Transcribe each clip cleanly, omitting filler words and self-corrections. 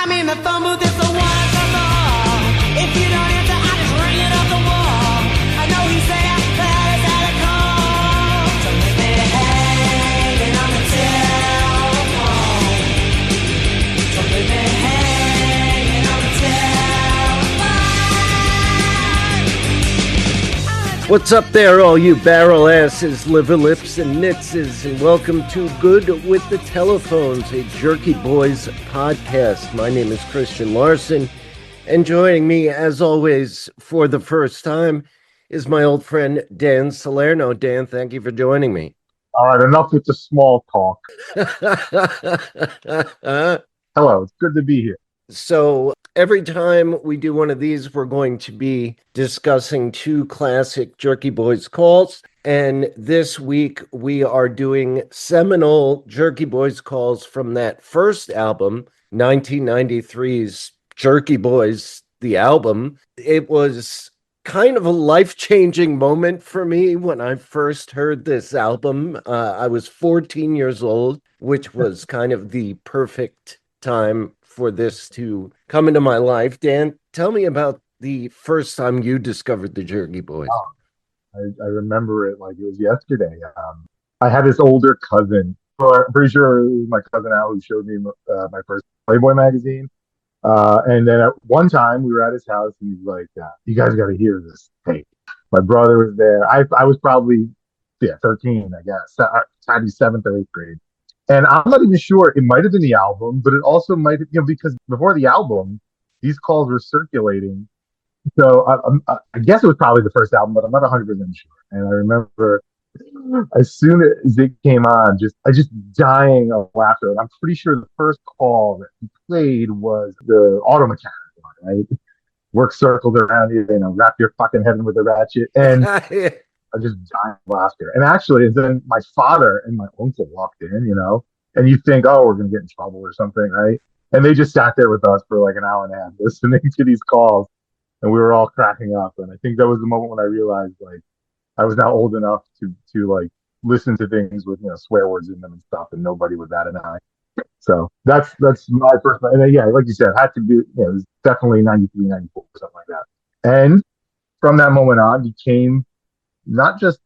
I'm in the phone booth, it's the one from the hall. If you don't answer, I just ring it off the wall. I know he said I had a call. So leave me hanging on the telephone. So leave me hanging on the telephone. What's up there, all you barrel asses, liver lips, and nitzes, and welcome to Good with the Telephones, a Jerky Boys podcast. My name is Christian Larson, and joining me, as always, for the first time, is my old friend Dan Salerno. Dan, thank you for joining me. All right, enough with the small talk. Hello, it's good to be here. So every time we do one of these, we're going to be discussing two classic Jerky Boys calls. And this week we are doing seminal Jerky Boys calls from that first album, 1993's Jerky Boys, the album. It was kind of a life-changing moment for me when I first heard this album. I was 14 years old, which was kind of the perfect time for this to come into my life. Dan, tell me about the first time you discovered the Jerky Boys. I remember it like it was yesterday. I had this older cousin, or I'm pretty sure it was my cousin Al, who showed me my first Playboy magazine. And then at one time we were at his house and he's like, you guys got to hear this tape. My brother was there. I was probably 13, I guess. Maybe 7th or 8th grade. And I'm not even sure, it might have been the album, but it also might have, because before the album, these calls were circulating. So I guess it was probably the first album, but I'm not 100% sure. And I remember as soon as it came on, I just dying of laughter. And I'm pretty sure the first call that he played was the auto mechanic one, right? Work circled around you, wrap your fucking head in with a ratchet. And I just dying of laughter. And actually, then my father and my uncle walked in, and you think, oh, we're going to get in trouble or something, right? And they just sat there with us for like an hour and a half listening to these calls. And we were all cracking up. And I think that was the moment when I realized, like, I was now old enough to like listen to things with, swear words in them and stuff, and nobody would bat an eye. So that's my first, and then, yeah, like you said, it had to be, it was definitely 93, 94, something like that. And from that moment on, became not just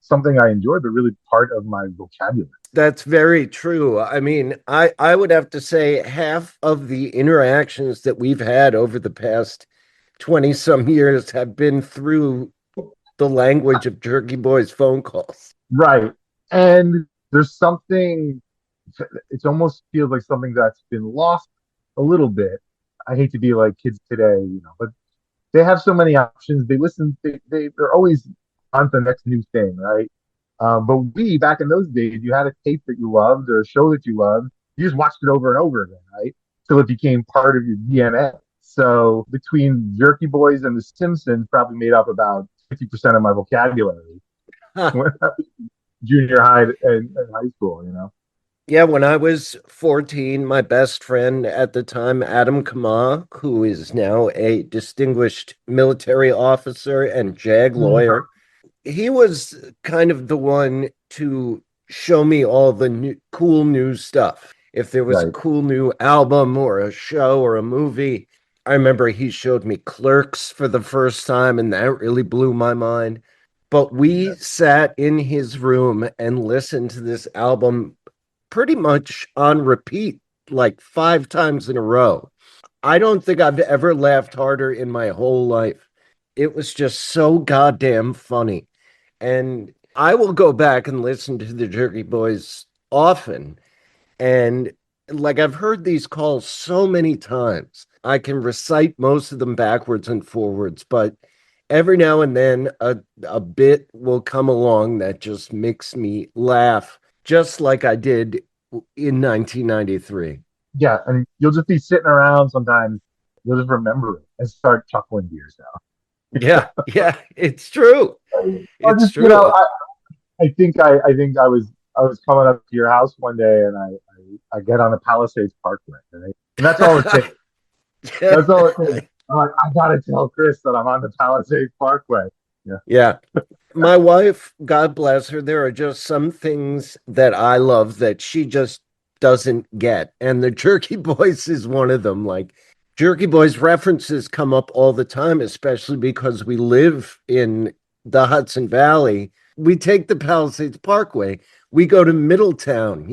something I enjoyed, but really part of my vocabulary. That's very true. I mean, I would have to say half of the interactions that we've had over the past 20 some years have been through the language of Jerky Boys phone calls. Right. And there's something, it almost feels like something that's been lost a little bit. I hate to be like kids today, but they have so many options. They listen, they're always on the next new thing, right? But we, back in those days, you had a tape that you loved or a show that you loved. You just watched it over and over again, right? Till it became part of your DNA. So between Jerky Boys and The Simpsons, probably made up about 50% of my vocabulary. Junior high and high school, Yeah, when I was 14, my best friend at the time, Adam Kama, who is now a distinguished military officer and JAG lawyer, he was kind of the one to show me all the cool new stuff. If there was a cool new album or a show or a movie, I remember he showed me Clerks for the first time, and that really blew my mind. But we sat in his room and listened to this album pretty much on repeat, like 5 times in a row. I don't think I've ever laughed harder in my whole life. It was just so goddamn funny. And I will go back and listen to the Jerky Boys often. And like, I've heard these calls so many times. I can recite most of them backwards and forwards, but every now and then a bit will come along that just makes me laugh, just like I did in 1993. Yeah, and you'll just be sitting around sometimes, you'll just remember it and start chuckling to yourself. Yeah, it's true. It's true. I think I was coming up to your house one day and I get on the Palisades Parkway, right? And that's all it takes. That's all it takes. I'm like, I gotta tell Chris that I'm on the Palisades Parkway. Yeah. My wife, God bless her, there are just some things that I love that she just doesn't get. And the Jerky Boys is one of them. Like, Jerky Boys references come up all the time, especially because we live in the Hudson Valley. We take the Palisades Parkway. We go to Middletown.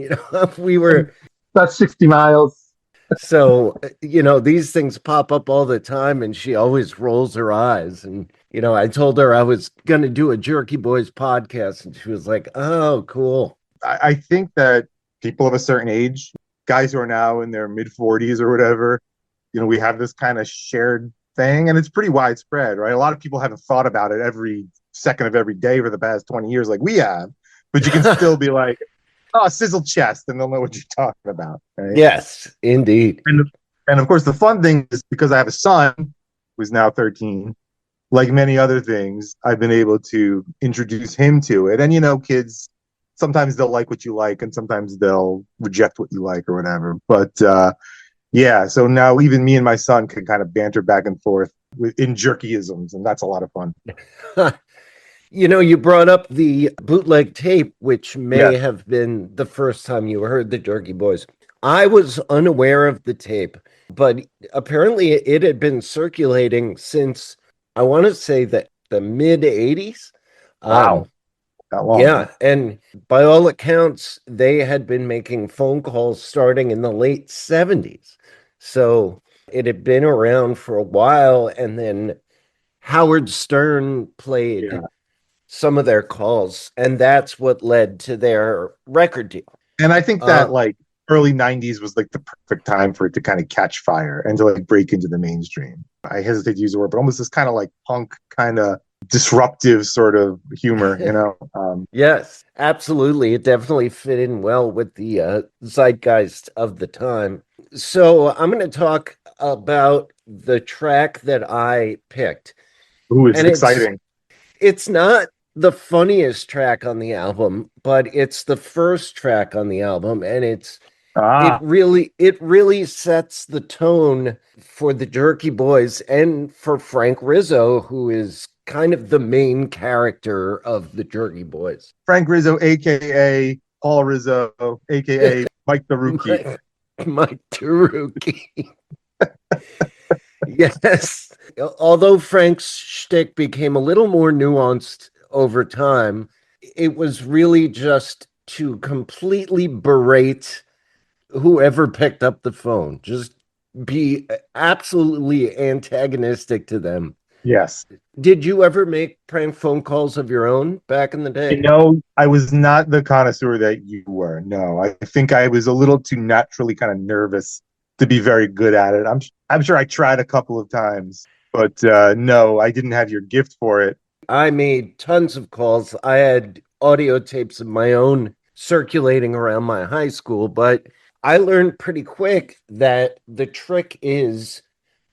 We were That's 60 miles. so, these things pop up all the time, and she always rolls her eyes. And, I told her I was going to do a Jerky Boys podcast, and she was like, oh, cool. I think that people of a certain age, guys who are now in their mid 40s or whatever, we have this kind of shared thing, and it's pretty widespread, right? A lot of people haven't thought about it every second of every day for the past 20 years like we have, but you can still be like, oh, sizzle chest, and they'll know what you're talking about, right? Yes, indeed. And of course, the fun thing is because I have a son who's now 13, like many other things, I've been able to introduce him to it. And, kids, sometimes they'll like what you like, and sometimes they'll reject what you like or whatever. But yeah, so now even me and my son can kind of banter back and forth in jerkyisms, and that's a lot of fun. You brought up the bootleg tape, which may Yes. have been the first time you heard the Jerky Boys. I was unaware of the tape, but apparently it had been circulating since, I want to say, the mid 80s. Wow. That long. Yeah, and by all accounts, they had been making phone calls starting in the late 70s. So it had been around for a while, and then Howard Stern played some of their calls, and that's what led to their record deal. And I think that like early 90s was like the perfect time for it to kind of catch fire and to like break into the mainstream. I hesitate to use the word, but almost this kind of like punk kind of disruptive sort of humor, Yes, absolutely. It definitely fit in well with the zeitgeist of the time. So I'm going to talk about the track that I picked. Ooh, it's And exciting. It's not the funniest track on the album, but it's the first track on the album, and it really sets the tone for the Jerky Boys and for Frank Rizzo, who is kind of the main character of the Jerky Boys. Frank Rizzo, aka Paul Rizzo, aka Mike the Rookie. Mike the Rookie. Yes. Although Frank's shtick became a little more nuanced over time, it was really just to completely berate whoever picked up the phone. Just be absolutely antagonistic to them. Yes. Did you ever make prank phone calls of your own back in the day? I was not the connoisseur that you were. No, I think I was a little too naturally kind of nervous to be very good at it. I'm sure I tried a couple of times, but no, I didn't have your gift for it. I made tons of calls. I had audio tapes of my own circulating around my high school, but I learned pretty quick that the trick is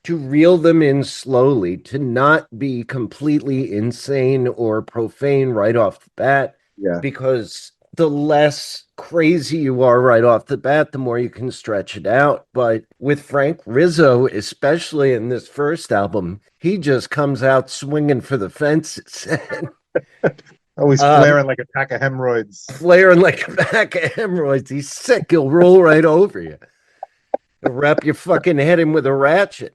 to reel them in slowly, to not be completely insane or profane right off the bat. Yeah. Because the less crazy you are right off the bat, the more you can stretch it out. But with Frank Rizzo, especially in this first album, he just comes out swinging for the fences. Always flaring like a pack of hemorrhoids. Flaring like a pack of hemorrhoids. He's sick. He'll roll right over you. He'll wrap your fucking head in with a ratchet.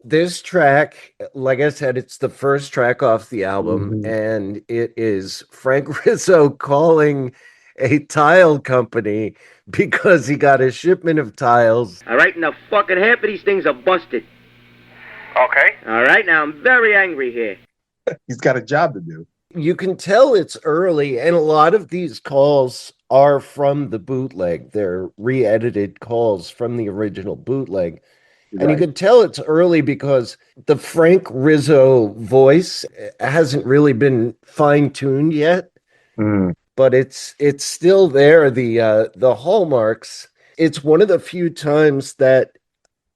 This track, like I said, it's the first track off the album, and it is Frank Rizzo calling a tile company because he got a shipment of tiles. All right, now fucking half of these things are busted. Okay. All right, now I'm very angry here. He's got a job to do. You can tell it's early, and a lot of these calls are from the bootleg. They're re-edited calls from the original bootleg. And you could tell it's early because the Frank Rizzo voice hasn't really been fine-tuned yet, but it's still there. The hallmarks. It's one of the few times that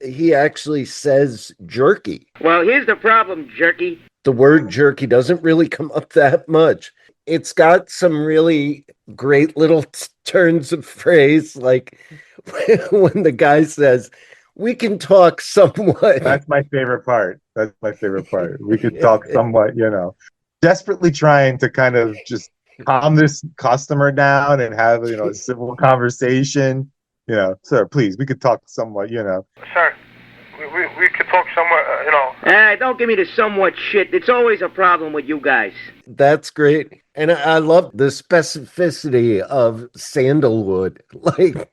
he actually says jerky. Well, here's the problem, Jerky. The word jerky doesn't really come up that much. It's got some really great little turns of phrase, like when the guy says, "We can talk somewhat." That's my favorite part. We could talk somewhat, desperately trying to kind of just calm this customer down and have, a civil conversation. Sir, please, we could talk somewhat, Sir, we could talk somewhere, Don't give me the somewhat shit. It's always a problem with you guys. That's great. And I love the specificity of sandalwood. Like,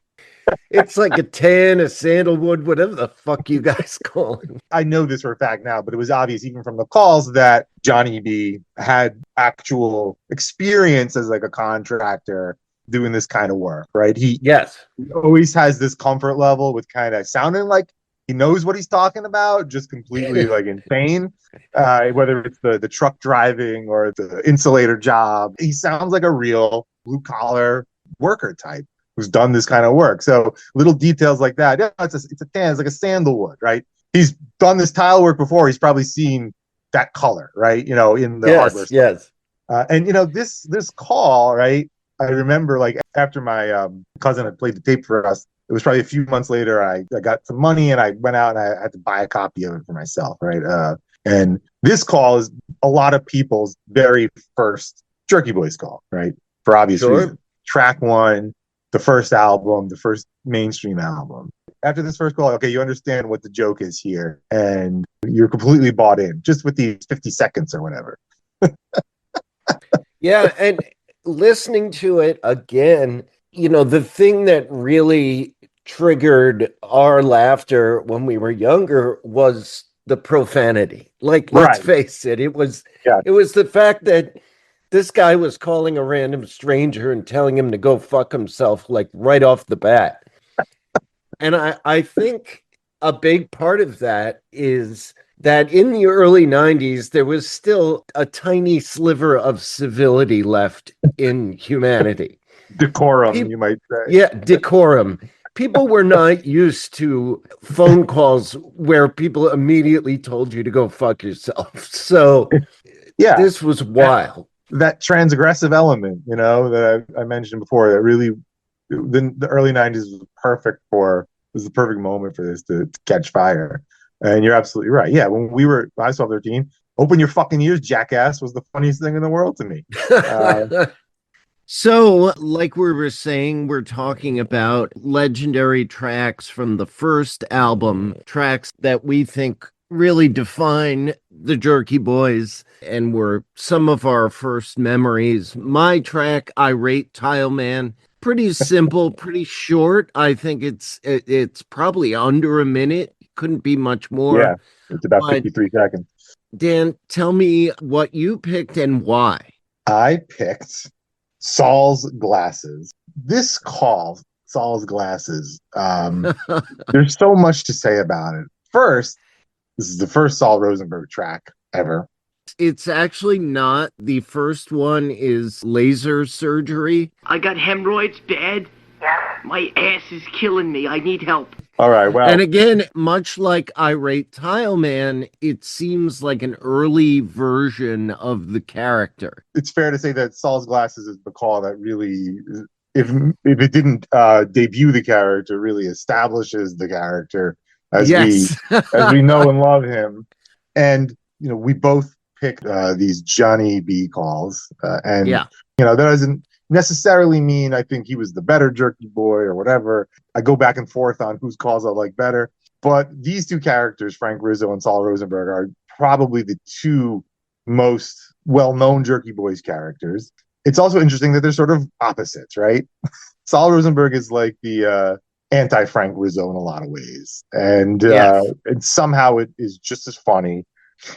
it's like a tan, a sandalwood, whatever the fuck you guys call it. I know this for a fact now, but it was obvious even from the calls that Johnny B had actual experience as like a contractor doing this kind of work, right? He Yes. always has this comfort level with kind of sounding like he knows what he's talking about, just completely like insane. Whether it's the truck driving or the insulator job, he sounds like a real blue collar worker type who's done this kind of work. So little details like that. Yeah, it's a tan, it's like a sandalwood, right? He's done this tile work before. He's probably seen that color, right? In the hardware store. Yes. And this call, right? I remember like after my cousin had played the tape for us, it was probably a few months later, I got some money and I went out and I had to buy a copy of it for myself, right? And this call is a lot of people's very first Jerky Boys call, right? For obvious reasons. Track one, the first album, the first mainstream album. After this first call, okay, you understand what the joke is here and you're completely bought in just with these 50 seconds or whatever. Yeah, and listening to it again, the thing that really triggered our laughter when we were younger was the profanity. Like, let's face it, it was the fact that this guy was calling a random stranger and telling him to go fuck himself, like right off the bat. And I think a big part of that is that in the early 90s, there was still a tiny sliver of civility left in humanity. Decorum, you might say. Yeah, decorum. People were not used to phone calls where people immediately told you to go fuck yourself. So this was wild. That transgressive element, that I mentioned before, that really, the early 90s was the perfect moment for this to catch fire. And you're absolutely right. Yeah, when I saw 13, open your fucking ears, jackass, was the funniest thing in the world to me. So, like we were saying, we're talking about legendary tracks from the first album, tracks that we think really define the Jerky Boys and were some of our first memories. My track, Irate Tile Man, pretty simple, pretty short. I think it's probably under a minute. Couldn't be much more. Yeah, it's about 53 seconds. Dan, tell me what you picked and why. I picked Saul's Glasses. This call, Saul's Glasses, there's so much to say about it. First, this is the first Saul Rosenberg track ever. It's actually not. The first one is Laser Surgery. I got hemorrhoids bad. My ass is killing me. I need help. All right, well. And again, much like Irate Tile Man, it seems like an early version of the character. It's fair to say that Saul's Glasses is the call that really, if it didn't debut the character, really establishes the character as we know and love him. And, we both picked these Johnny B calls. And that doesn't necessarily mean I think he was the better Jerky Boy or whatever. I go back and forth on whose calls I like better. But these two characters, Frank Rizzo and Saul Rosenberg, are probably the two most well-known Jerky Boys characters. It's also interesting that they're sort of opposites, right? Saul Rosenberg is like the anti-Frank Rizzo in a lot of ways. And somehow it is just as funny.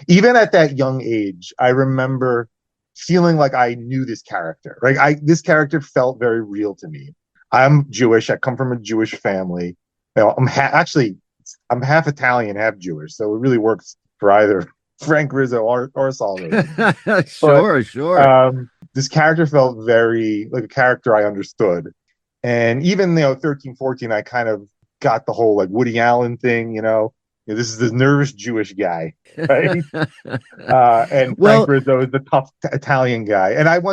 Even at that young age, I remember feeling like I knew this character. Right? This character felt very real to me. I'm Jewish. I come from a Jewish family. I'm half Italian, half Jewish, so it really works for either Frank Rizzo or Saul Rosenberg. Sure. This character felt very like a character I understood. And even 13, 14, I kind of got the whole like Woody Allen thing, this is this nervous Jewish guy, right? And Frank Rizzo is the tough Italian guy. And I've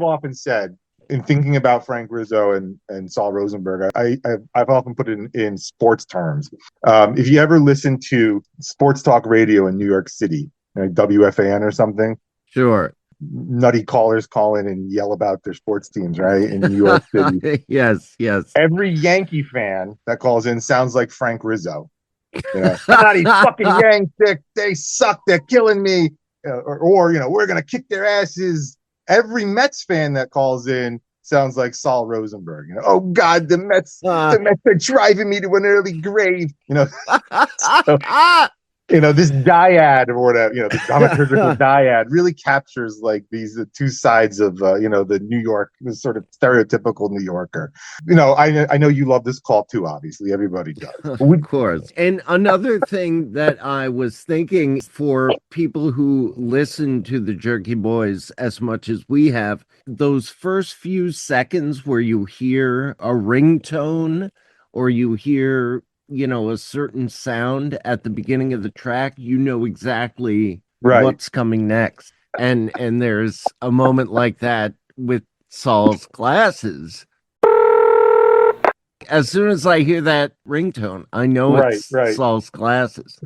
often said, in thinking about Frank Rizzo and Saul Rosenberg, I've often put it in sports terms. If you ever listen to sports talk radio in New York City, like WFAN or something, sure, nutty callers call in and yell about their sports teams, right? In New York City. Yes, yes. Every Yankee fan that calls in sounds like Frank Rizzo. These fucking Yanks, they suck, they're killing me. Or we're going to kick their asses. Every Mets fan that calls in sounds like Saul Rosenberg. Oh God, the Mets are driving me to an early grave. So, this dyad or whatever, the dramaturgical dyad really captures like the two sides of, the New York, the sort of stereotypical New Yorker. I know you love this call too, obviously. Everybody does. Of course. And another thing that I was thinking for people who listen to the Jerky Boys as much as we have, those first few seconds where you hear a ringtone or you hear a certain sound at the beginning of the track, exactly what's coming next. And there's a moment like that with Saul's glasses. As soon as I hear that ringtone, I know it's Saul's glasses.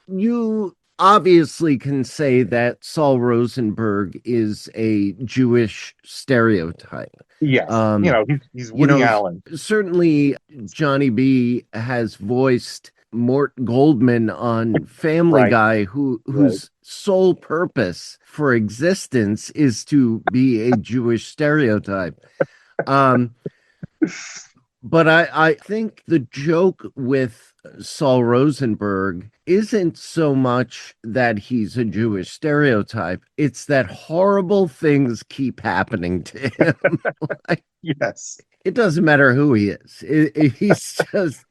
You obviously can say that Saul Rosenberg is a Jewish stereotype. Yes, he's Woody Allen. Certainly, Johnny B has voiced Mort Goldman on Family Guy, whose sole purpose for existence is to be a Jewish stereotype. But I think the joke with Saul Rosenberg isn't so much that he's a Jewish stereotype. It's that horrible things keep happening to him. Yes. It doesn't matter who he is. He's just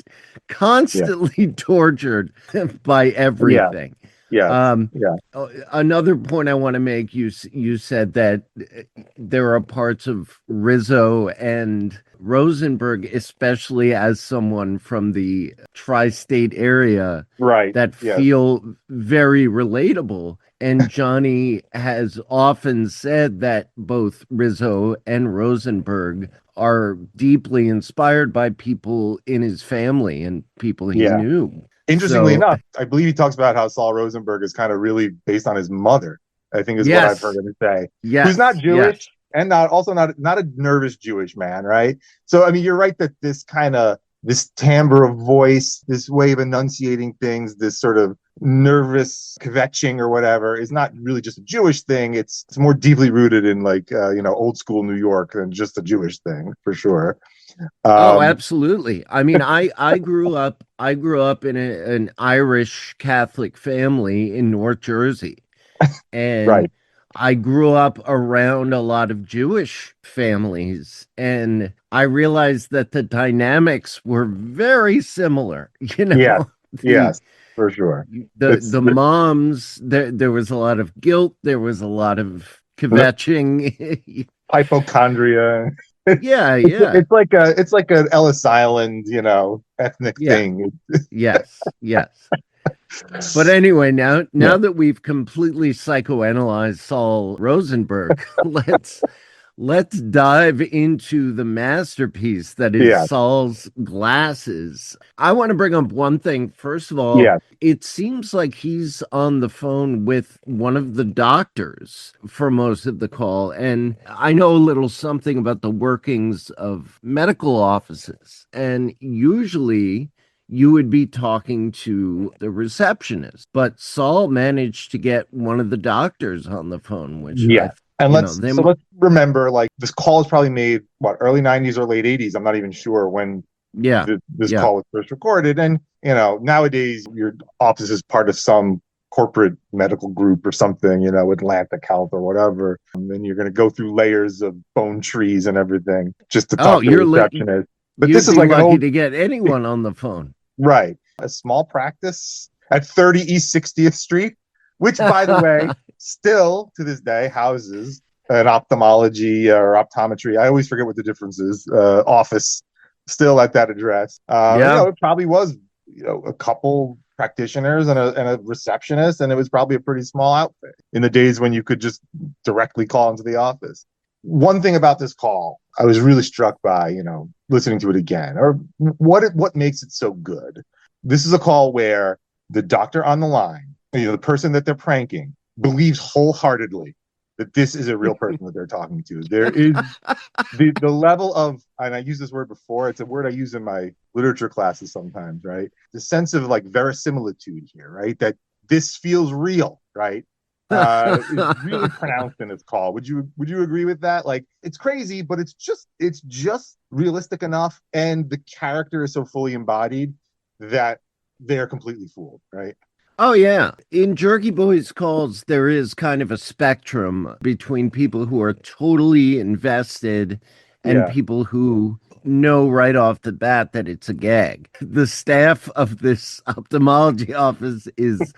constantly tortured by everything. Yeah. Another point I want to make, you said that there are parts of Rizzo and Rosenberg, especially as someone from the tri-state area, that feel very relatable. And Johnny has often said that both Rizzo and Rosenberg are deeply inspired by people in his family and people he knew. Interestingly enough, I believe he talks about how Saul Rosenberg is kind of really based on his mother, I think is what I've heard him say. Who's not Jewish and not a nervous Jewish man, right? So, I mean, you're right that this timbre of voice, this way of enunciating things, this sort of nervous kvetching or whatever is not really just a Jewish thing. It's more deeply rooted in old school New York than just a Jewish thing, for sure. Absolutely. I mean, I grew up in an Irish Catholic family in North Jersey, and I grew up around a lot of Jewish families, and I realized that the dynamics were very similar. Yes, for sure. The moms, there was a lot of guilt, there was a lot of kvetching, hypochondria. Yeah. It's like an Ellis Island, ethnic thing. Yes. But anyway, now that we've completely psychoanalyzed Saul Rosenberg, let's dive into the masterpiece that is Saul's glasses. I want to bring up one thing. First of all, it seems like he's on the phone with one of the doctors for most of the call. And I know a little something about the workings of medical offices. And usually you would be talking to the receptionist. But Saul managed to get one of the doctors on the phone, which and let's remember, like, this call is probably made, early 90s or late 80s. I'm not even sure when this call was first recorded. And, nowadays your office is part of some corporate medical group or something, Atlantic Health or whatever. And you're going to go through layers of phone trees and everything just to talk to the receptionist. But this is like lucky to get anyone on the phone. Right. A small practice at 30 East 60th Street, which, by the way, still to this day houses an ophthalmology or optometry. I always forget what the difference is. Office still at that address. It probably was, a couple practitioners and a receptionist, and it was probably a pretty small outfit in the days when you could just directly call into the office. One thing about this call, I was really struck by, listening to it again, or what makes it so good. This is a call where the doctor on the line, the person that they're pranking, believes wholeheartedly that this is a real person that they're talking to. There is the level of, and I used this word before, it's a word I use in my literature classes sometimes, right? The sense of like verisimilitude here, right? That this feels real, right? Is really pronounced in its call. Would you agree with that? Like, it's crazy, but it's just realistic enough, and the character is so fully embodied that they're completely fooled, right? Oh, yeah. In Jerky Boys calls, there is kind of a spectrum between people who are totally invested and Yeah. people who know right off the bat that it's a gag. The staff of this ophthalmology office is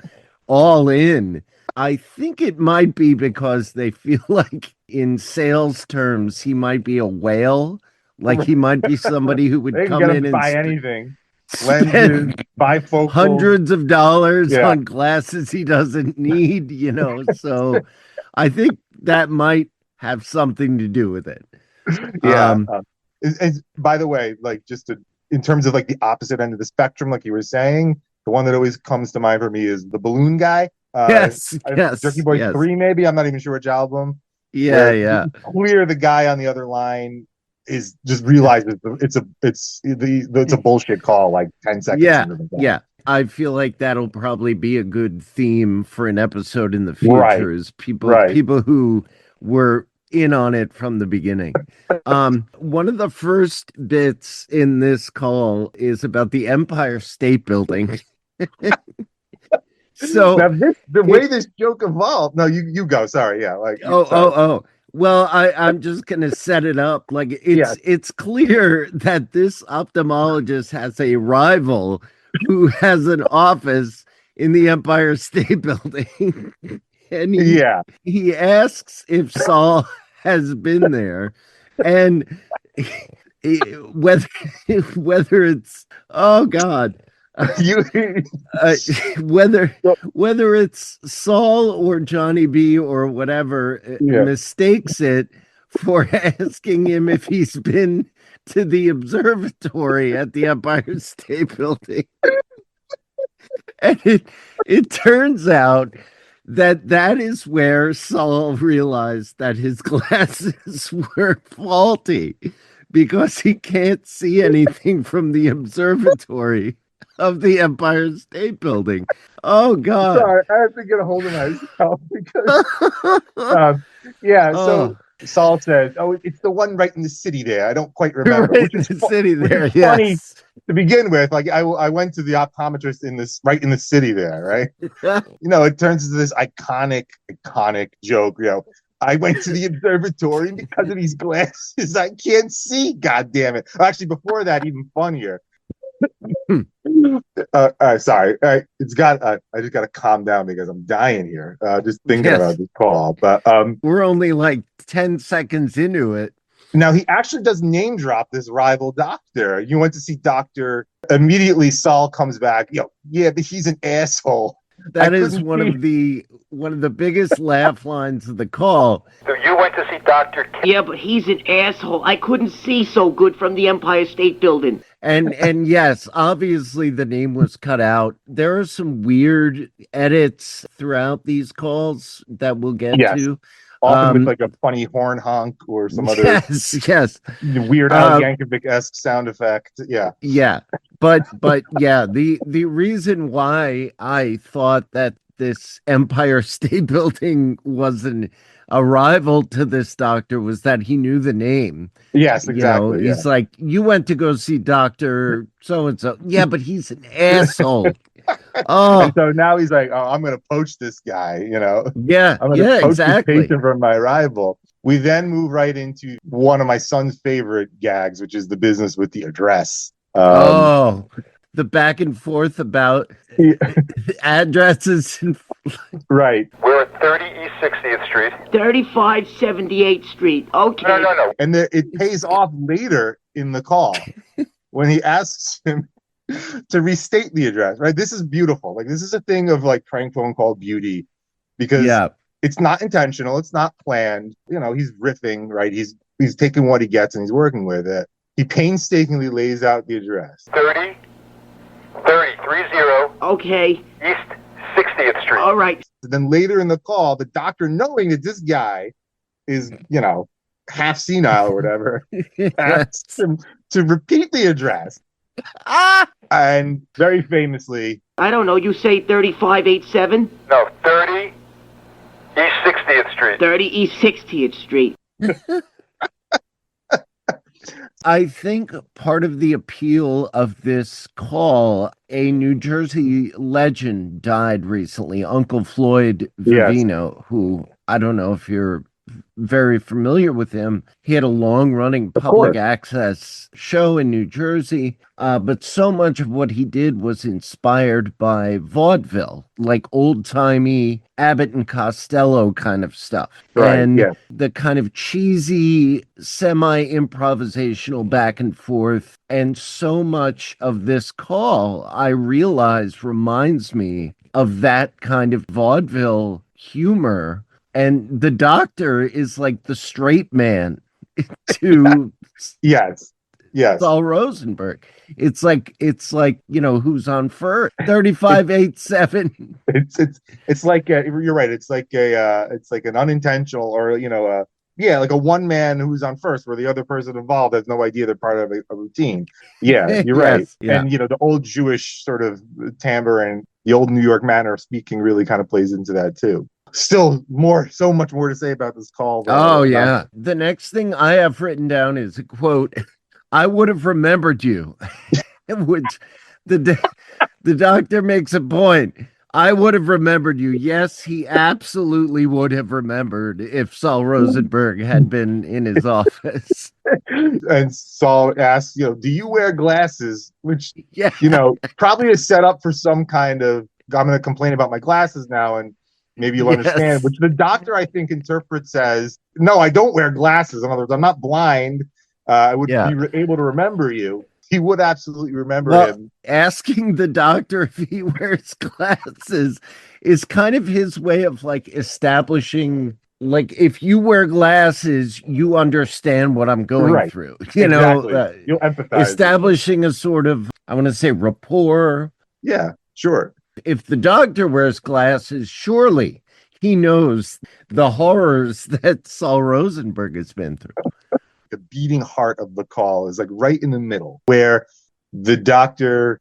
all in. I think it might be because they feel like, in sales terms, he might be a whale. Like he might be somebody who would They can come get in him to and buy anything. spend Lenses, bifocals. hundreds of dollars Yeah. on glasses he doesn't need, So I think that might have something to do with it. Yeah. By the way, like in terms of like the opposite end of the spectrum, like you were saying, the one that always comes to mind for me is the balloon guy. Yes. Jerky Boys 3, maybe. I'm not even sure which album. Yeah. It's clear the guy on the other line is just realizes it's a bullshit call like 10 seconds into the game. Yeah. I feel like that'll probably be a good theme for an episode in the future. Right. Is people who were in on it from the beginning. One of the first bits in this call is about the Empire State Building. So now the way this joke evolved. No, you go. Sorry, yeah. Like oh. Well, I'm just gonna set it up. Like it's clear that this ophthalmologist has a rival who has an office in the Empire State Building, and he asks if Saul has been there, and whether it's whether it's Saul or Johnny B or whatever mistakes it for asking him if he's been to the observatory at the Empire State Building. And it turns out that is where Saul realized that his glasses were faulty because he can't see anything from the observatory of the Empire State Building. Oh, God. Sorry, I have to get a hold of myself because so Saul says, "Oh, it's the one right in the city there. I don't quite remember." Right in the city there, funny to begin with. Like I went to the optometrist right in the city there, right? It turns into this iconic joke. I went to the observatory because of these glasses. I can't see. God damn it! Actually, before that, even funnier. Sorry. I just got to calm down because I'm dying here. Just thinking about this call. But we're only like 10 seconds into it. Now he actually does name drop this rival doctor. You went to see Doctor. Immediately, Saul comes back. Yeah, but he's an asshole. That is one of the biggest laugh lines of the call. So you went to see Dr. Yeah, but he's an asshole. I couldn't see so good from the Empire State Building. And yes, obviously the name was cut out. There are some weird edits throughout these calls that we'll get to. Often with like a funny horn honk or some other weird Al Yankovic-esque sound effect. Yeah. But the reason why I thought that this Empire State Building wasn't a rival to this doctor was that he knew the name. Yes, exactly. He's like, you went to go see Dr. So-and-so. Yeah, but he's an asshole. And so now he's like, oh, I'm going to poach this guy, Yeah, I'm going to poach exactly. this patient from my rival. We then move right into one of my son's favorite gags, which is the business with the address. The back and forth about addresses. Right. We're at 30 East 60th Street. 35 78th Street. Okay. No. And it pays off later in the call when he asks him to restate the address, right? This is beautiful. Like, this is a thing of like prank phone call beauty because it's not intentional. It's not planned. He's riffing, right? He's taking what he gets and he's working with it. He painstakingly lays out the address. 30. Okay. East 60th Street. Street. All right. Then later in the call, the doctor, knowing that this guy is, half senile or whatever, asks Yes. him to repeat the address. Ah! And very famously, I don't know. You say 3587? No, 30 East 60th Street. 30 East 60th Street. I think part of the appeal of this call, a New Jersey legend died recently, Uncle Floyd Vivino, who I don't know if you're very familiar with him. He had a long-running public access show in New Jersey, but so much of what he did was inspired by vaudeville, like old-timey Abbott and Costello kind of stuff. Right, and yeah. the kind of cheesy, semi-improvisational back and forth. And so much of this call, I realize, reminds me of that kind of vaudeville humor. And the doctor is like the straight man to yes. Saul Rosenberg. It's like who's on first? 3587. It's like you're right. It's like an unintentional or like a one man who's on first, where the other person involved has no idea they're part of a routine. Yeah, you're right. Yes, yeah. And the old Jewish sort of timbre and the old New York manner of speaking really kind of plays into that too. Still so much more to say about this call. Oh yeah. The next thing I have written down is a quote. I would have remembered you. Which the doctor makes a point. I would have remembered you. Yes, he absolutely would have remembered if Saul Rosenberg had been in his office. And Saul asks, do you wear glasses? Which, Yeah. probably is set up for some kind of, I'm going to complain about my glasses now, and maybe you'll understand, which the doctor, I think, interprets as, no, I don't wear glasses. In other words, I'm not blind. I would be able to remember you. He would absolutely remember him. Asking the doctor if he wears glasses is kind of his way of like establishing, like, if you wear glasses, you understand what I'm going through. You'll empathize. Establishing a sort of, I want to say, rapport. Yeah, sure. If the doctor wears glasses, surely he knows the horrors that Saul Rosenberg has been through. The beating heart of the call is like right in the middle, where the doctor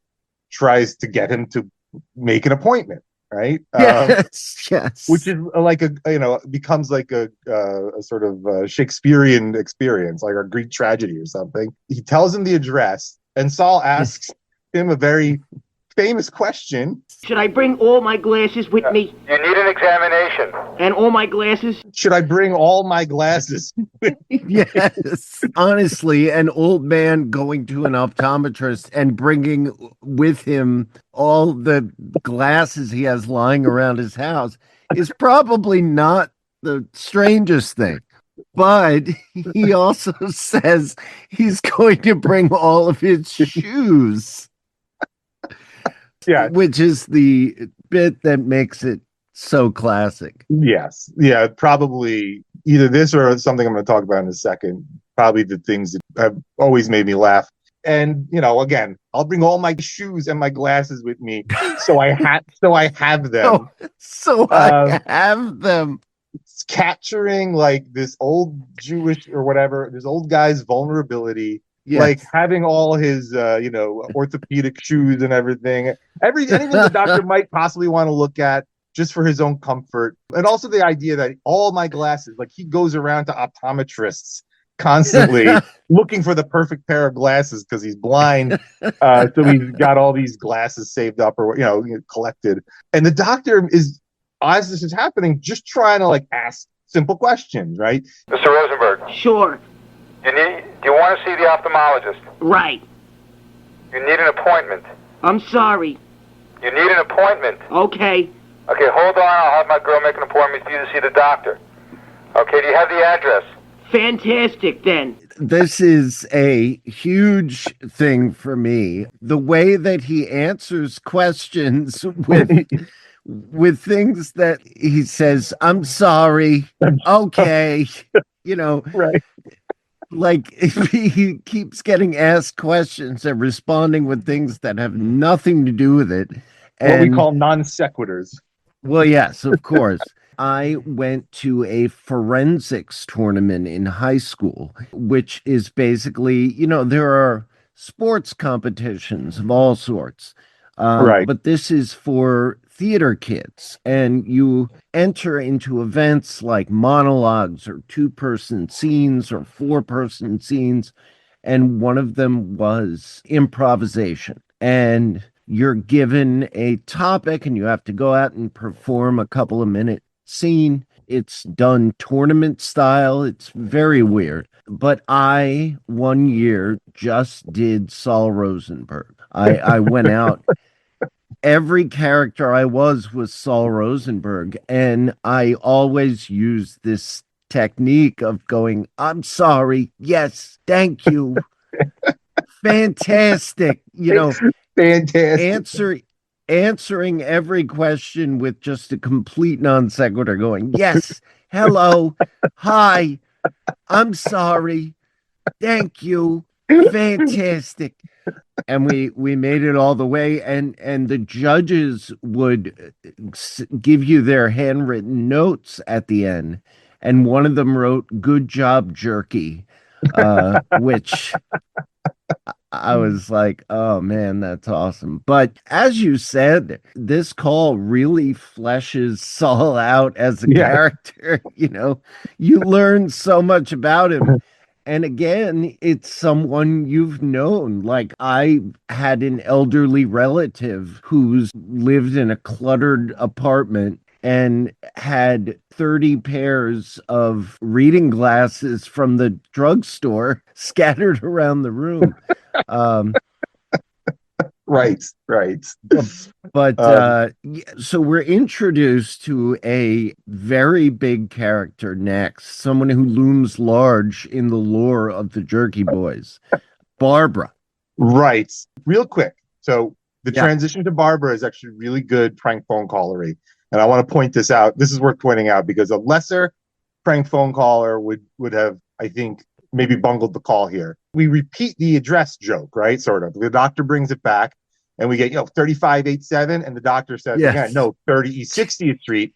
tries to get him to make an appointment, right? Yes. Which is like becomes like a sort of Shakespearean experience, like a Greek tragedy or something. He tells him the address, and Saul asks him a very famous question. Should I bring all my glasses with me? You need an examination. And all my glasses? Should I bring all my glasses? Yes. Honestly, an old man going to an optometrist and bringing with him all the glasses he has lying around his house is probably not the strangest thing. But he also says he's going to bring all of his shoes. Yeah, which is the bit that makes it so classic. Yes. Yeah, probably either this or something I'm going to talk about in a second. Probably the things that have always made me laugh. And, again, I'll bring all my shoes and my glasses with me. So I have them. I have them. It's capturing like this old Jewish or whatever, this old guy's vulnerability. Yes. Like having all his, orthopedic shoes and everything, anything the doctor might possibly want to look at just for his own comfort. And also the idea that all my glasses, like he goes around to optometrists constantly looking for the perfect pair of glasses because he's blind. So he's got all these glasses saved up or, collected. And the doctor is, as this is happening, just trying to like ask simple questions, right? Mr. Rosenberg. Sure. Do you want to see the ophthalmologist? Right. You need an appointment. I'm sorry. You need an appointment. Okay. Okay, hold on. I'll have my girl make an appointment for you to see the doctor. Okay, do you have the address? Fantastic, then. This is a huge thing for me. The way that he answers questions with things that he says, I'm sorry. Okay. Right. Like he keeps getting asked questions and responding with things that have nothing to do with it. What we call non sequiturs. Well, yes, of course. I went to a forensics tournament in high school, which is basically, there are sports competitions of all sorts. Right. But this is for theater kids, and you enter into events like monologues or two-person scenes or four-person scenes, and one of them was improvisation. And you're given a topic and you have to go out and perform a couple of minute scene. It's done tournament style. It's very weird. But I, one year, just did Saul Rosenberg. I went out. Every character I was Saul Rosenberg. And I always used this technique of going, I'm sorry. Yes. Thank you. Fantastic. Fantastic. Answering every question with just a complete non sequitur, going, yes, hello, hi, I'm sorry, thank you, fantastic. And we made it all the way, and the judges would give you their handwritten notes at the end, and one of them wrote, good job, Jerky, which I was like, oh man, that's awesome. But as you said, this call really fleshes Saul out as a Yeah. character. You learn so much about him. And again, it's someone you've known. Like, I had an elderly relative who's lived in a cluttered apartment and had 30 pairs of reading glasses from the drugstore scattered around the room. Um, Right. but Um, so we're introduced to a very big character next, someone who looms large in the lore of the Jerky Boys, Barbara. right. Real quick. So the Yeah. transition to Barbara is actually really good prank phone callery. And I want to point this out. This is worth pointing out because a lesser prank phone caller would have, I think, maybe bungled the call here. We repeat the address joke, right? Sort of. The doctor brings it back and we get, 3587. And the doctor says, Yes. again, no, 30 East 60th Street.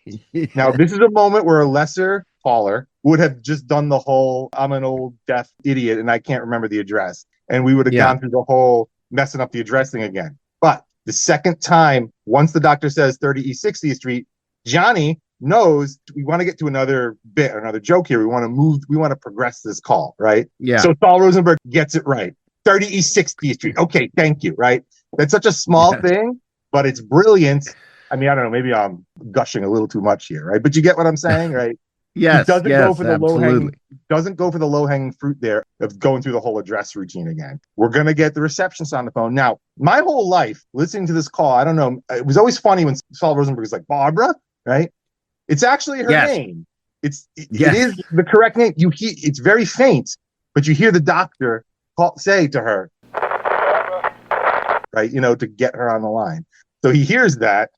Now, this is a moment where a lesser caller would have just done the whole, I'm an old deaf idiot and I can't remember the address. And we would have Yeah. gone through the whole messing up the address thing again. But the second time, once the doctor says 30 East 60th Street, Johnny knows we want to get to another bit, another joke here. We want to progress this call, right? Yeah. So Saul Rosenberg gets it right. 30 East 60th Street. Okay, thank you, right? That's such a small thing, but it's brilliant. I mean, I don't know, maybe I'm gushing a little too much here, right? But you get what I'm saying, right? Yes, He doesn't go for the absolutely. low-hanging fruit there of going through the whole address routine again. We're going to get the receptionist on the phone. Now, my whole life listening to this call, I don't know, it was always funny when Saul Rosenberg is like, Barbara, right? It's actually her Yes. name. It Yes. is the correct name. It's very faint, but you hear the doctor say to her, right, to get her on the line. So he hears that.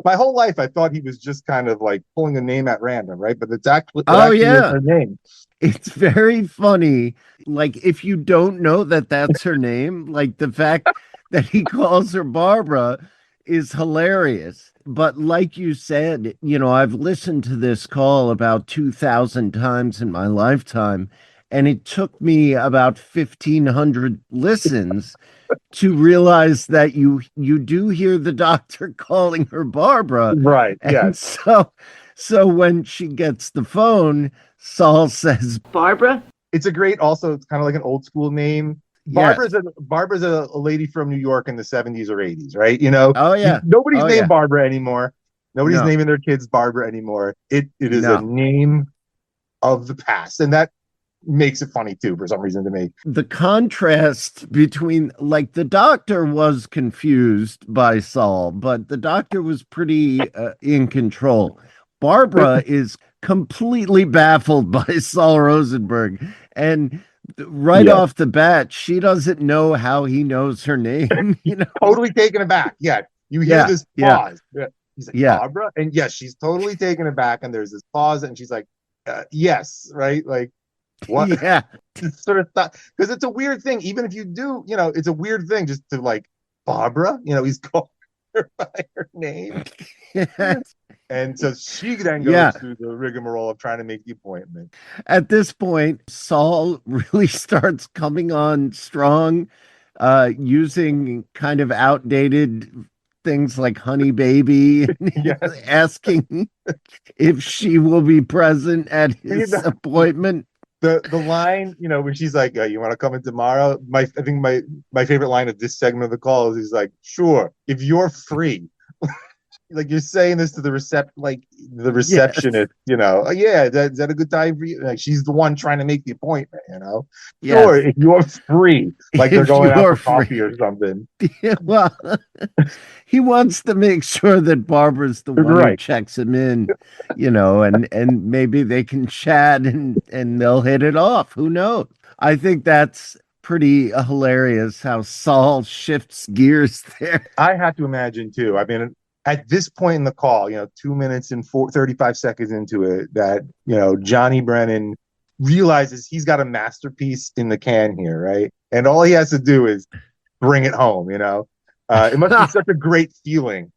My whole life, I thought he was just kind of like pulling a name at random, right? But it actually is her name. It's very funny. Like, if you don't know that that's her name, like the fact that he calls her Barbara is hilarious. But like you said, I've listened to this call about 2,000 times in my lifetime, and it took me about 1,500 listens to realize that you do hear the doctor calling her Barbara. Right. And Yes. so when she gets the phone, Saul says, Barbara? It's a great, also, it's kind of like an old school name. yes. Barbara's a lady from New York in the 70s or 80s, right? Oh, yeah. Nobody's Oh, named yeah. Barbara anymore. Nobody's No. naming their kids Barbara anymore. It is No. a name of the past. And that makes it funny too, for some reason to me. The contrast between, like, the doctor was confused by Saul, but the doctor was pretty in control. Barbara is completely baffled by Saul Rosenberg, and right off the bat, she doesn't know how he knows her name. Totally taken aback. Yeah. You hear this pause. Yeah. He's like, Barbara? And yes, she's totally taken aback. And there's this pause, and she's like, yes, right? Like, what? Yeah. Sort of thought, because it's a weird thing. Even if you do, it's a weird thing just to like, Barbara, he's called her by her name. Yeah. And so she then Yeah. goes through the rigmarole of trying to make the appointment. At this point, Saul really starts coming on strong, using kind of outdated things like honey baby, and Yes. asking if she will be present at his appointment. The line, when she's like, "You want to come in tomorrow?" I think my favorite line of this segment of the call is he's like, "Sure, if you're free." Like you're saying this to the Yes. receptionist, "Oh, yeah, is that a good time for you?" Like she's the one trying to make the appointment, Sure, Yes. if you're free, like they're If going you out are for coffee free. or something. Well, he wants to make sure that Barbara's the one who Right. checks him in, and maybe they can chat and they'll hit it off. Who knows? I think that's pretty hilarious how Saul shifts gears there. I have to imagine too. I mean, at this point in the call, 2 minutes and 35 seconds into it, that, Johnny Brennan realizes he's got a masterpiece in the can here, right? And all he has to do is bring it home. It must be such a great feeling.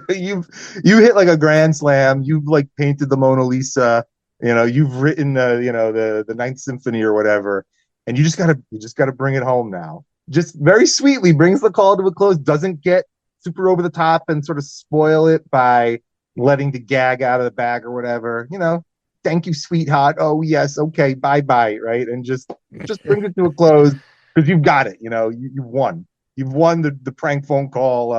You hit like a grand slam. You've like painted the Mona Lisa. You've written the Ninth Symphony or whatever, and you just gotta bring it home now. Just very sweetly brings the call to a close. Doesn't get super over the top and sort of spoil it by letting the gag out of the bag or whatever. Thank you, sweetheart. Oh yes, okay, bye bye, right? And just brings it to a close because you've got it. You've won. You've won the prank phone call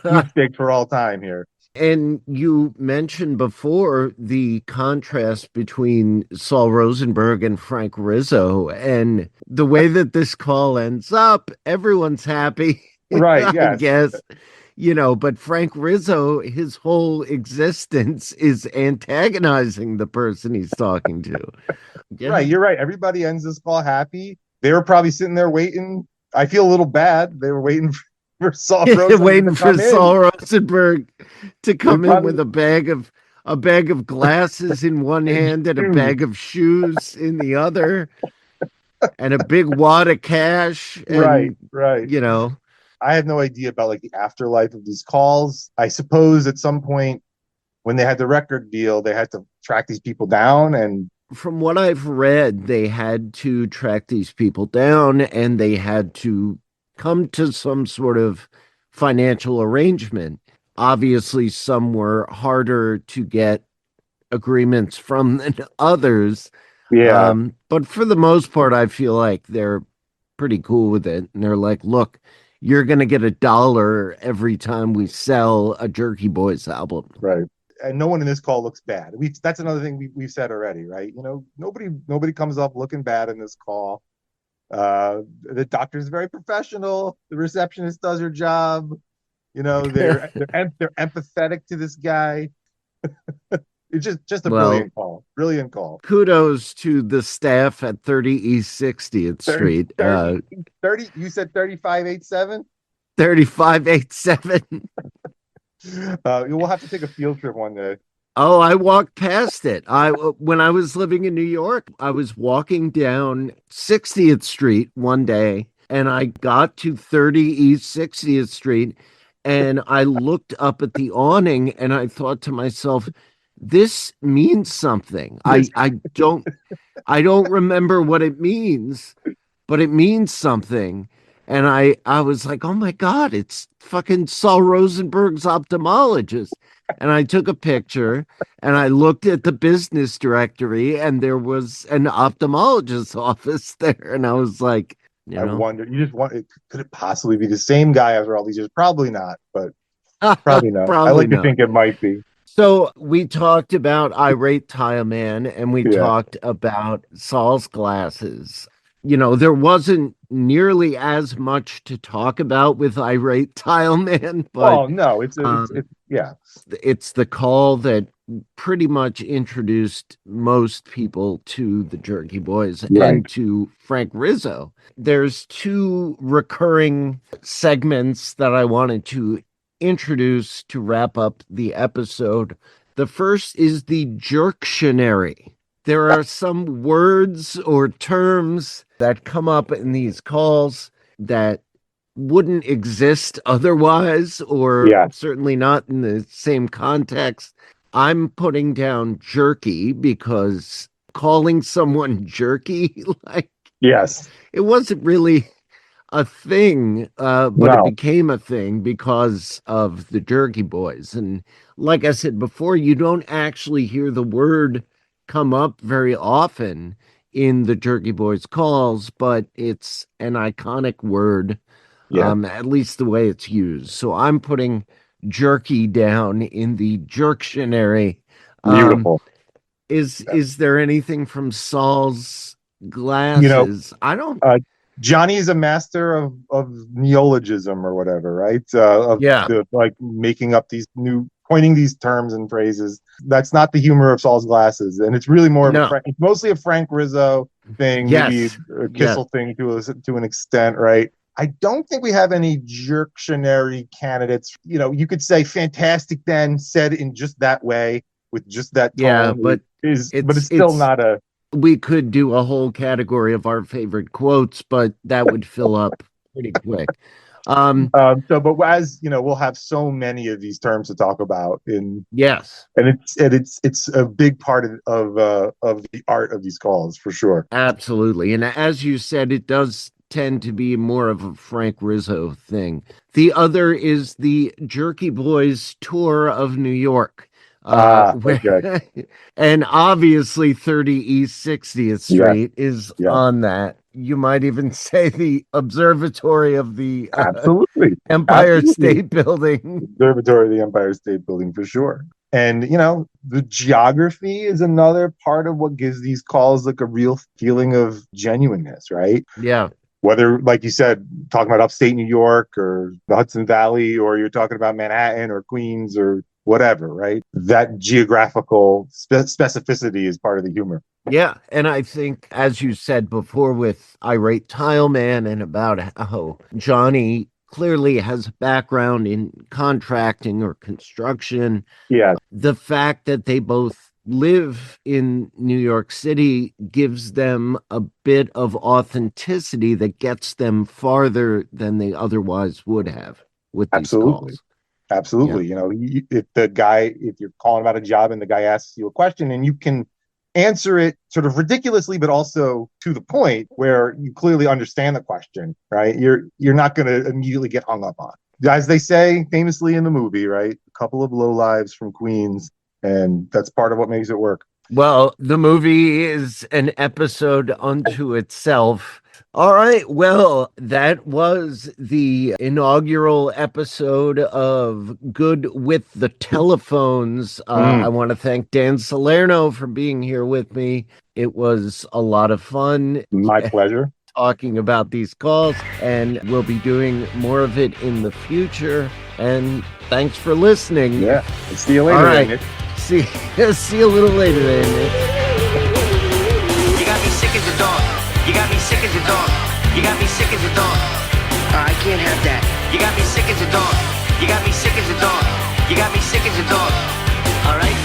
sweepstakes for all time here. And you mentioned before the contrast between Saul Rosenberg and Frank Rizzo, and the way that this call ends up, everyone's happy, Right, I yes. guess. But Frank Rizzo, his whole existence is antagonizing the person he's talking to. Yeah. Right, you're right. Everybody ends this call happy. They were probably sitting there waiting. I feel a little bad. They were waiting for Saul Rosenberg Waiting to for come in. Saul Rosenberg to come in probably- with a bag of glasses in one hand and a shoes. bag of shoes in the other, and a big wad of cash. And Right. you know, I have no idea about like the afterlife of these calls. I suppose at some point when they had the record deal, they had to track these people down. And from what I've read, they had to track these people down and they had to come to some sort of financial arrangement. Obviously, some were harder to get agreements from than others. yeah, But for the most part, I feel like they're pretty cool with it. And they're like, look, you're going to get $1 every time we sell a Jerky Boys album. right. And no one in this call looks bad. That's another thing we've said already, right? Nobody comes up looking bad in this call. The doctor's very professional. The receptionist does her job. They're empathetic to this guy. It's just a brilliant call. Brilliant call. Kudos to the staff at 30 East 60th Street. 30, you said 3587? 3587. We'll have to take a field trip one day. Oh, I walked past it. When I was living in New York, I was walking down 60th Street one day and I got to 30 East 60th Street and I looked up at the awning and I thought to myself, this means something. I don't remember what it means, but it means something. And I was like, oh my God, it's fucking Saul Rosenberg's ophthalmologist. And I took a picture and I looked at the business directory and there was an ophthalmologist's office there. And I was like, I wonder, could it possibly be the same guy after all these years? Probably not, but probably not. I like to think it might be. So we talked about Irate Tile Man and we talked about Saul's glasses. There wasn't nearly as much to talk about with Irate Tile Man, but no, it's the call that pretty much introduced most people to the Jerky Boys and to Frank Rizzo. There's two recurring segments that I wanted to introduce to wrap up the episode. The first is the jerktionary. There are some words or terms that come up in these calls that wouldn't exist otherwise, or Yeah. certainly not in the same context. I'm putting down jerky because calling someone jerky, like, Yes. it wasn't really a thing, but it No. became a thing because of the Jerky Boys. And like I said before, you don't actually hear the word come up very often in the Jerky Boys calls, but it's an iconic word, Yeah. at least the way it's used. So I'm putting jerky down in the jerktionary. Um, Beautiful. is there anything from Saul's You know, glasses? I don't. Johnny is a master of neologism or whatever, right? Of Yeah. the like making up these new coining these terms and phrases. That's not the humor of Saul's glasses, and it's really more of No. it's mostly a Frank Rizzo thing, maybe Yes. a Yes. Kissel thing to an extent, right? I don't think we have any jerktionary candidates. You know, you could say Fantastic Dan said in just that way with just that Yeah, tone but but it's still not a we could do a whole category of our favorite quotes, but that would fill up pretty quick. but as you know, we'll have so many of these terms to talk about Yes, and it's a big part of the art of these calls for sure. absolutely. And as you said, it does tend to be more of a Frank Rizzo thing. The other is the Jerky Boys tour of New York. Okay. And obviously 30 East 60th Yes, Street is yes, on that. You might even say the observatory of the absolutely. Empire Absolutely. State Building. Observatory of the Empire State Building for sure. And you know, the geography is another part of what gives these calls like a real feeling of genuineness, right? Yeah. Whether, like you said, talking about upstate New York or the Hudson Valley, or you're talking about Manhattan or Queens or whatever, right? That geographical specificity is part of the humor. Yeah. And I think, as you said before, with Irate Tile Man and about how Johnny clearly has a background in contracting or construction, Yeah, the fact that they both live in New York City gives them a bit of authenticity that gets them farther than they otherwise would have with these absolutely. calls. Absolutely. You know, if you're calling about a job and the guy asks you a question and you can answer it sort of ridiculously, but also to the point where you clearly understand the question, right? You're not going to immediately get hung up on. As they say famously in the movie, right? A couple of lowlives from Queens, and that's part of what makes it work. Well, the movie is an episode unto itself. All right. Well, that was the inaugural episode of Good with the Telephones. I want to thank Dan Salerno for being here with me. It was a lot of fun. My pleasure. Talking about these calls, and we'll be doing more of it in the future. And thanks for listening. Yeah. See you later. All right. Nick. See you a little later then, Nick. You got me sick as a dog. You got me sick as a dog. You got me sick as a dog. I can't have that. You got me sick as a dog. You got me sick as a dog. You got me sick as a dog. All right.